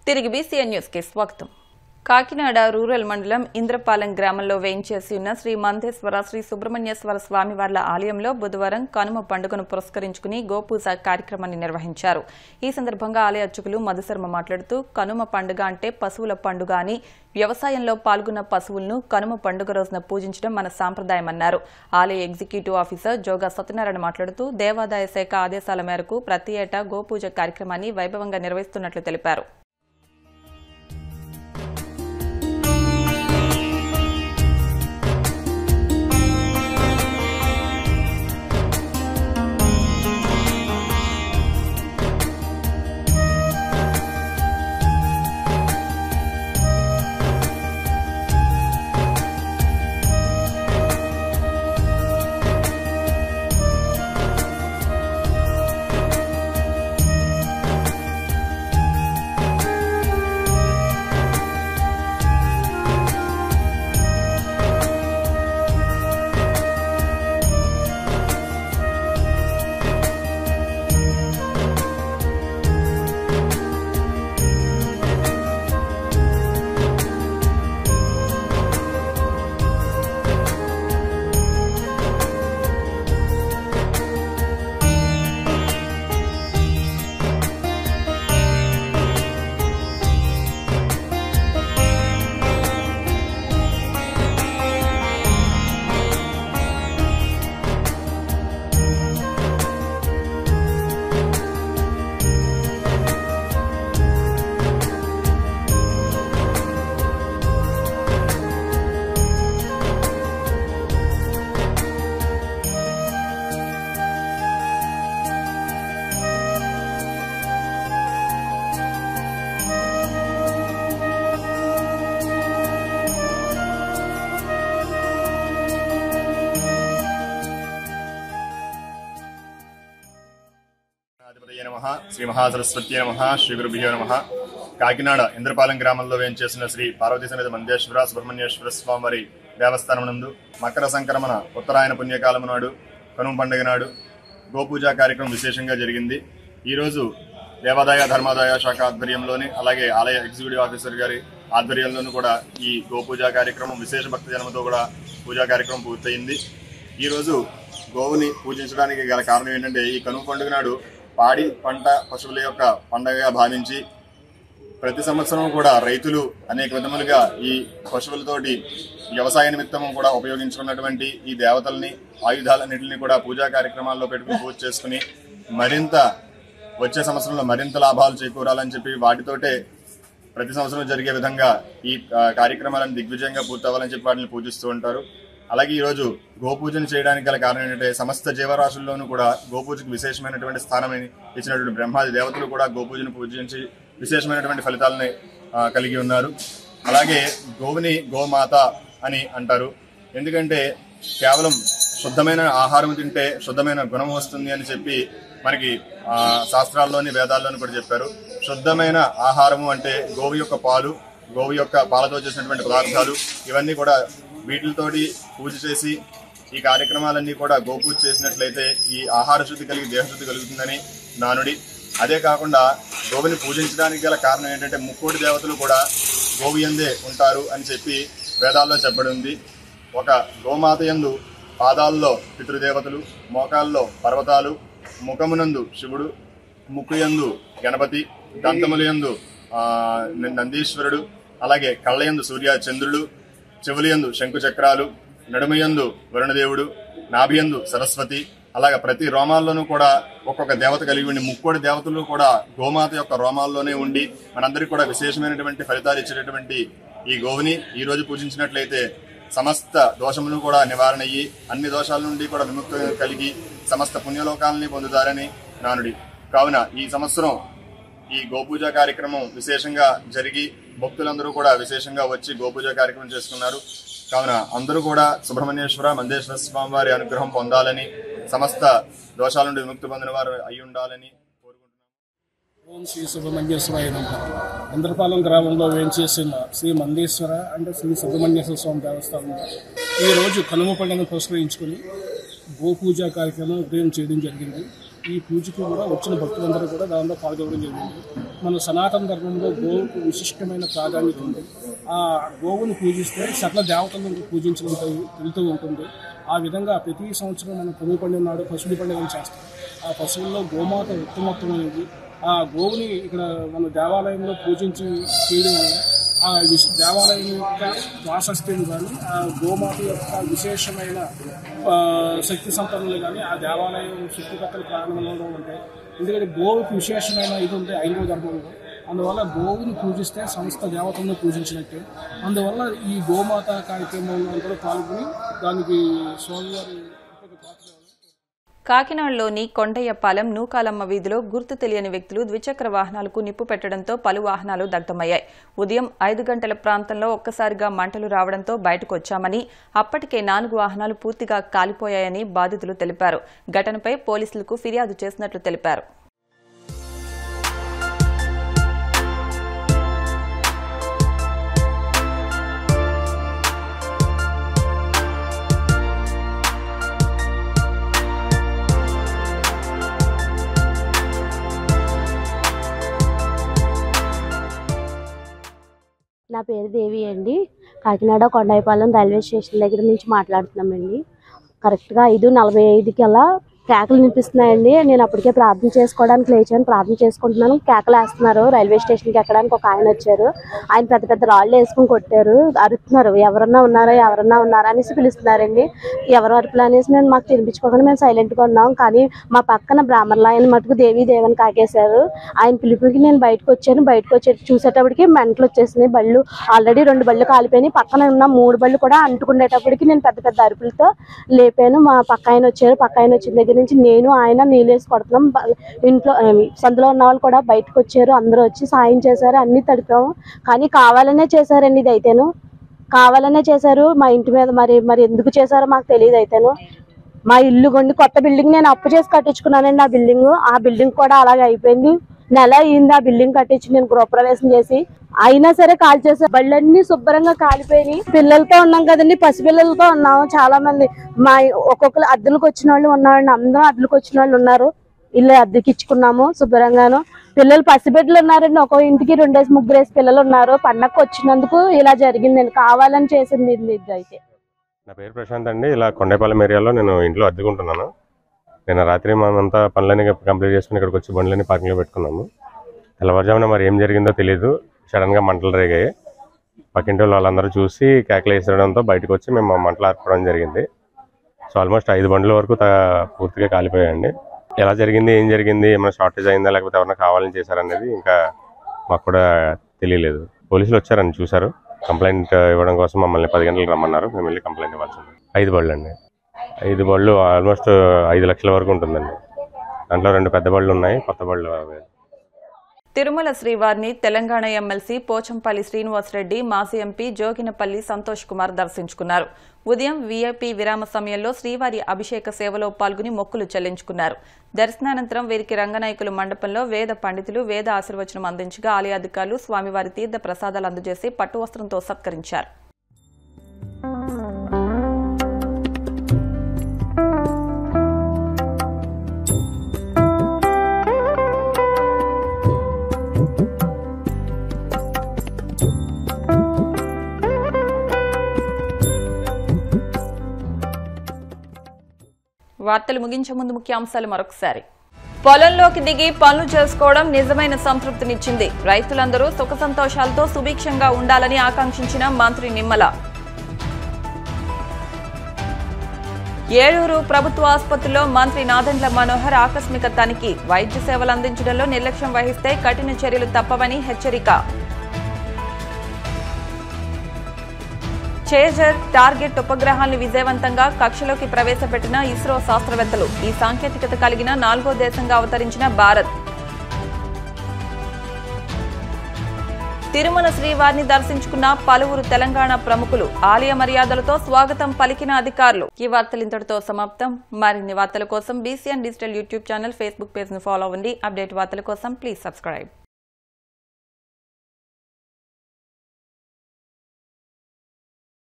తిరిగి BCN news కి స్వాగతం. కాకినాడ రూరల్ మండలం ఇంద్రపాలెం గ్రామంలో వేయించేసి ఉన్న శ్రీ మందేశ్వర శ్రీ సుబ్రహ్మణ్యేశ్వర స్వామివార్ల ఆలయంలో బుధవారం కనుమ పండుగను పురస్కరించుకుని గోపూజ కార్యక్రమాన్ని నిర్వహించారు. ఈ సందర్భంగా ఆలయ అర్చకులు మధుశర్మ మాట్లాడుతూ కనుమ పండుగ అంటే పశువుల పండుగ అని, వ్యవసాయంలో పాల్గొన్న పశువులను కనుమ పండుగ రోజున పూజించడం మన సాంప్రదాయమన్నారు. ఆలయ ఎగ్జిక్యూటివ్ ఆఫీసర్ జోగా సత్యనారాయణ మాట్లాడుతూ దేవాదాయ శాఖ ఆదేశాల మేరకు ప్రతి ఏటా గోపూజ కార్యక్రమాన్ని వైభవంగా నిర్వహిస్తున్నట్లు తెలిపారు. శ్రీ మహాసరస్వత్యే నమః. శ్రీ గురుభ్యో నమః. కాకినాడ ఇంద్రపాలెం గ్రామంలో వేంచేసిన శ్రీ పార్వతీ సమేత మందేశ్వర సుబ్రహ్మణ్యేశ్వర స్వామివారి దేవస్థానం నందు మకర సంక్రమణ ఉత్తరాయణ పుణ్యకాలము నాడు కనుమ పండుగ నాడు గోపూజా కార్యక్రమం విశేషంగా జరిగింది. ఈరోజు దేవాదాయ ధర్మాదాయ శాఖ ఆధ్వర్యంలోని, అలాగే ఆలయ ఎగ్జిక్యూటివ్ ఆఫీసర్ గారి ఆధ్వర్యంలోనూ కూడా ఈ గోపూజా కార్యక్రమం విశేష భక్తి జనముతో కూడా పూజా కార్యక్రమం పూర్తయింది. ఈరోజు గోవుని పూజించడానికి గల కారణం ఏంటంటే, ఈ కనుమ పండుగ నాడు పాడి పంట పశువుల యొక్క పండుగగా భావించి ప్రతి సంవత్సరం కూడా రైతులు అనేక విధములుగా ఈ పశువులతోటి వ్యవసాయ నిమిత్తము కూడా ఉపయోగించుకున్నటువంటి ఈ దేవతల్ని, ఆయుధాలన్నింటినీ కూడా పూజా కార్యక్రమాల్లో పెట్టుకుని పూజ చేసుకుని మరింత వచ్చే సంవత్సరంలో మరింత లాభాలు చేకూరాలని చెప్పి వాటితోటే ప్రతి సంవత్సరం జరిగే విధంగా ఈ కార్యక్రమాలను దిగ్విజయంగా పూర్తవ్వాలని చెప్పి వాటిని పూజిస్తూ ఉంటారు. అలాగే ఈరోజు గోపూజను చేయడానికి గల కారణం ఏంటంటే, సమస్త జీవరాశుల్లోనూ కూడా గోపూజకు విశేషమైనటువంటి స్థానమని ఇచ్చినటువంటి బ్రహ్మాది దేవతలు కూడా గోపూజను పూజించి విశేషమైనటువంటి ఫలితాలని కలిగి ఉన్నారు. అలాగే గోవుని గోమాత అని అంటారు. ఎందుకంటే కేవలం శుద్ధమైన ఆహారం తింటే శుద్ధమైన గుణం వస్తుంది అని చెప్పి మనకి శాస్త్రాల్లోని వేదాల్లోని కూడా చెప్పారు. శుద్ధమైన ఆహారము అంటే గోవు యొక్క పాలు, గోవు యొక్క పాలతో చేసినటువంటి పదార్థాలు, ఇవన్నీ కూడా వీటితోటి పూజ చేసి ఈ కార్యక్రమాలన్నీ కూడా గోపూజ చేసినట్లయితే ఈ ఆహార శుద్ధి కలిగి దేహశుద్ధి కలుగుతుందని నానుడి. అదే కాకుండా గోవుని పూజించడానికి గల కారణం ఏంటంటే, ముక్కోటి దేవతలు కూడా గోవు యందే ఉంటారు అని చెప్పి వేదాల్లో చెప్పబడింది. ఒక గోమాత యందు పాదాల్లో పితృదేవతలు, మోకాల్లో పర్వతాలు, ముఖమునందు శివుడు, ముక్కు యందు గణపతి, దంతముల యందు నందీశ్వరుడు, అలాగే కళ్ళయందు సూర్య చంద్రుడు, చెవులయందు శంకు చక్రాలు, నడుమయందు వరుణదేవుడు, నాభియందు సరస్వతి, అలాగే ప్రతి రోమాల్లోనూ కూడా ఒక్కొక్క దేవత కలిగి ఉండి, ముక్కోటి దేవతలు కూడా గోమాత యొక్క రోమాల్లోనే ఉండి మనందరికీ కూడా విశేషమైనటువంటి ఫలితాలు ఇచ్చేటటువంటి ఈ గోవుని ఈ రోజు పూజించినట్లయితే సమస్త దోషములు కూడా నివారణ అయ్యి అన్ని దోషాల నుండి కూడా విముక్తి కలిగి సమస్త పుణ్యలోకాలని పొందుతారని నానుడి. కావున ఈ సంవత్సరం ఈ గోపూజ కార్యక్రమం విశేషంగా జరిగి భక్తులందరూ కూడా విశేషంగా వచ్చి గోపూజ కార్యక్రమం చేసుకున్నారు. కావున అందరూ కూడా సుబ్రహ్మణ్యేశ్వర మందేశ్వర స్వామి వారి అనుగ్రహం పొందాలని, సమస్త దోషాల నుండి విముక్తి పొందిన వారు అయి ఉండాలని కోరుకుంటున్నాం. ఓం శ్రీ సుబ్రహ్మణ్యేశ్వరాయ నమః. ఇంద్రపాలెం గ్రామంలో వేంచేసిన శ్రీ మందేశ్వర అంటే శ్రీ సుబ్రహ్మణ్యేశ్వర స్వామి దేవస్థానంలో ఈరోజు కనుమ పండుగను పురస్కరించుకుని గోపూజ కార్యక్రమం ఉదయం చేయడం జరిగింది. ఈ పూజకి కూడా వచ్చిన భక్తులందరూ కూడా దానిలో పాల్గొనడం జరిగింది. మన సనాతన ధర్మంలో గోవుకు విశిష్టమైన ప్రాధాన్యత ఉంది. ఆ గోవును పూజిస్తే సకల దేవతలను పూజించడం వెళ్తూ ఉంటుంది. ఆ విధంగా ప్రతి సంవత్సరం మనం కొనుగోలు పండుగ నాడు పశువుల పండుగను చేస్తాం. ఆ పశువుల్లో గోమాత ఉత్తమోత్తమైనది. ఆ గోవుని ఇక్కడ మన దేవాలయంలో పూజించి చేయడం వల్ల ఆ దేవాలయం యొక్క ప్రాశస్త్యం కానీ ఆ గోమాత యొక్క విశేషమైన శక్తి సంపన్నులు కానీ ఆ దేవాలయం చుట్టుపక్కల ప్రారంభంలో ఉంటాయి. ఎందుకంటే గోవుకి విశేషమైన ఇది ఉంటాయి హైందవ ధర్మంలో. అందువల్ల గోవుని పూజిస్తే సమస్త దేవతలను పూజించినట్టే. అందువల్ల ఈ గోమాత కార్యక్రమంలో కూడా పాల్గొని దానికి స్వామివారి కాకినాడలోని కొండయ్యపాలెం నూకాలమ్మ వీధిలో గుర్తు తెలియని వ్యక్తులు ద్విచక్ర వాహనాలకు నిప్పు పెట్టడంతో పలు వాహనాలు దగ్ధమయ్యాయి. ఉదయం 5 గంటల ప్రాంతంలో ఒక్కసారిగా మంటలు రావడంతో బయటకొచ్చామని, అప్పటికే 4 వాహనాలు పూర్తిగా కాలిపోయాయని బాధితులు తెలిపారు. ఘటనపై పోలీసులకు ఫిర్యాదు చేసినట్లు తెలిపారు. నా పేరు దేవి అండి. కాకినాడ కొండయ్యపాలెం రైల్వే స్టేషన్ దగ్గర నుంచి మాట్లాడుతున్నామండి. కరెక్ట్గా 5:45 కల్లా కేకలు వినిపిస్తున్నాయండి. నేను అప్పటికే ప్రార్థన చేసుకోవడానికి లేచాను. ప్రార్థన చేసుకుంటున్నాను, కేకలు వేస్తున్నారు. రైల్వే స్టేషన్కి ఎక్కడానికి ఒక ఆయన వచ్చారు. ఆయన పెద్ద పెద్ద రాళ్ళు వేసుకుని కొట్టారు, అరుతున్నారు. ఎవరన్నా ఉన్నారా అనేసి పిలుస్తున్నారండి. ఎవరు అరుపులు అనేసి మేము మాకు తినిపించుకోకుండా మేము సైలెంట్గా ఉన్నాం. కానీ మా పక్కన బ్రాహ్మణులు ఆయన మటుకు దేవిని కాకేశారు. ఆయన పిలుపుకి నేను బయటకు వచ్చాను. చూసేటప్పటికి మెంటలు వచ్చేసినాయి. బళ్ళు ఆల్రెడీ 2 బళ్ళు కాలిపోయినాయి. పక్కన ఉన్న 3 బళ్ళు కూడా అంటుకునేటప్పటికి నేను పెద్ద పెద్ద అరుపులతో లేపాను. మా పక్క ఆయన వచ్చారు. పక్క ఆయన వచ్చిన దగ్గర నుంచి నేను ఆయన నీళ్ళేసి కొడుతున్నాం. ఇంట్లో సందులో ఉన్న వాళ్ళు కూడా బయటకు వచ్చారు. అందరూ వచ్చి సాయం చేశారు. అన్ని తడిపాము. కానీ కావాలనే చేశారండి. ఇది అయితేను కావాలనే చేశారు మా ఇంటి మీద. మరి ఎందుకు చేశారో మాకు తెలియదు. అయితేను మా ఇల్లు కొండి కొత్త బిల్డింగ్ నేను అప్పు చేసి కట్టించుకున్నానండి. ఆ బిల్డింగ్ కూడా అలాగే అయిపోయింది. నెల అయింది ఆ బిల్డింగ్ కట్టించి నేను గృహప్రవేశం చేసి. అయినా సరే కాల్ చేసే బళ్ళన్నీ శుభ్రంగా కాలిపోయినాయి. పిల్లలతో ఉన్నాం కదండి, పసిపిల్లలతో ఉన్నాము. చాలా మంది ఒక్కొక్కరు అద్దెలకు వచ్చిన వాళ్ళు ఉన్నారండి. అందరూ అద్దెలకు వచ్చిన వాళ్ళు ఉన్నారు. ఇల్లు అద్దెకి ఇచ్చుకున్నాము శుభ్రంగాను. పిల్లలు పసిబిడ్డలు ఉన్నారండి. ఒక ఇంటికి 2-3 పిల్లలు ఉన్నారు. పండగకు వచ్చినందుకు ఇలా జరిగింది. నేను కావాలని చేసింది ఇది. అయితే నా పేరు ప్రశాంత్ అండి. ఇలా కొండపాలెం ఏరియాలో నేను ఇంట్లో అద్దెకుంటున్నాను. నేను రాత్రి మనమంతా పనులన్నీ కంప్లీట్ చేసుకుని ఇక్కడికి వచ్చి బండ్లన్నీ పార్కింగ్లో పెట్టుకున్నాము. తెల్లవారుజామున మరి ఏం జరిగిందో తెలియదు. సడన్గా మంటలు రేగాయి. పక్కింటి వాళ్ళందరూ చూసి కేకలు వేసడంతో బయటకు వచ్చి మేము మంటలు ఆర్పడం జరిగింది. సో ఆల్మోస్ట్ 5 బండ్ల వరకు పూర్తిగా కాలిపోయాయండి. ఎలా జరిగింది, ఏం జరిగింది, ఏమైనా షార్టేజ్ అయిందా లేకపోతే ఎవరైనా కావాలని చేశారనేది ఇంకా మాకు కూడా తెలియలేదు. పోలీసులు వచ్చారని చూశారు. కంప్లైంట్ ఇవ్వడం కోసం మమ్మల్ని 10 గంటలకు రమ్మన్నారు. మేము వెళ్ళి కంప్లైంట్ ఇవ్వాల్సింది. 5 బళ్ళు అండి. 5 బళ్ళు ఆల్మోస్ట్ 5 లక్షల వరకు ఉంటుందండి. దాంట్లో 2 పెద్ద బళ్ళు ఉన్నాయి, కొత్త బళ్ళు. తిరుమల శ్రీవారిని తెలంగాణ ఎమ్మెల్సీ పోచంపల్లి శ్రీనివాసరెడ్డి, మాజీ ఎంపీ జోగినపల్లి సంతోష్ కుమార్ దర్శించుకున్నారు. ఉదయం వీఐపీ విరామ సమయంలో శ్రీవారి అభిషేక సేవలో పాల్గొని మొక్కులు చెల్లించుకున్నారు. దర్శనానంతరం వీరికి రంగనాయకులు మండపంలో వేద పండితులు వేద ఆశీర్వచనం అందించగా ఆలయ అధికారులు స్వామివారి తీర్థ ప్రసాదాలు అందజేసి పట్టు వస్త్రంతో సత్కరించారు. వార్తలు ముగించే ముందు ముఖ్యాంశాలు మరొకసారి. పొలంలోకి దిగి పనులు చేసుకోవడం నిజమైన సంతృప్తినిచ్చింది. రైతులందరూ సుఖ సంతోషాలతో సుభిక్షంగా ఉండాలని ఆకాంక్షించిన మంత్రి నిమ్మల. ఏలూరు ప్రభుత్వ ఆసుపత్రిలో మంత్రి నాదెండ్ల మనోహర్ ఆకస్మిక తనిఖీ. వైద్య సేవలు అందించడంలో నిర్లక్ష్యం వహిస్తే కఠిన చర్యలు తప్పవని హెచ్చరిక. చేజర్ టార్గెట్ ఉపగ్రహాలను విజయవంతంగా కక్షలోకి ప్రవేశపెట్టిన ఇస్రో శాస్త్రవేత్తలు. ఈ సాంకేతికత కలిగిన 4వ దేశంగా అవతరించిన భారత్. తిరుమల శ్రీవారిని దర్శించుకున్న పలువురు తెలంగాణ ప్రముఖులు. ఆలయ మర్యాదలతో స్వాగతం పలికిన అధికారులు. ఈ వార్తలు ఇంతటితో సమాప్తం. మరిన్ని వార్తల కోసం BCN digital YouTube channel, Facebook page ను ఫాలో అవ్వండి. అప్డేట్ వార్తల కోసం ప్లీజ్ సబ్స్క్రైబ్.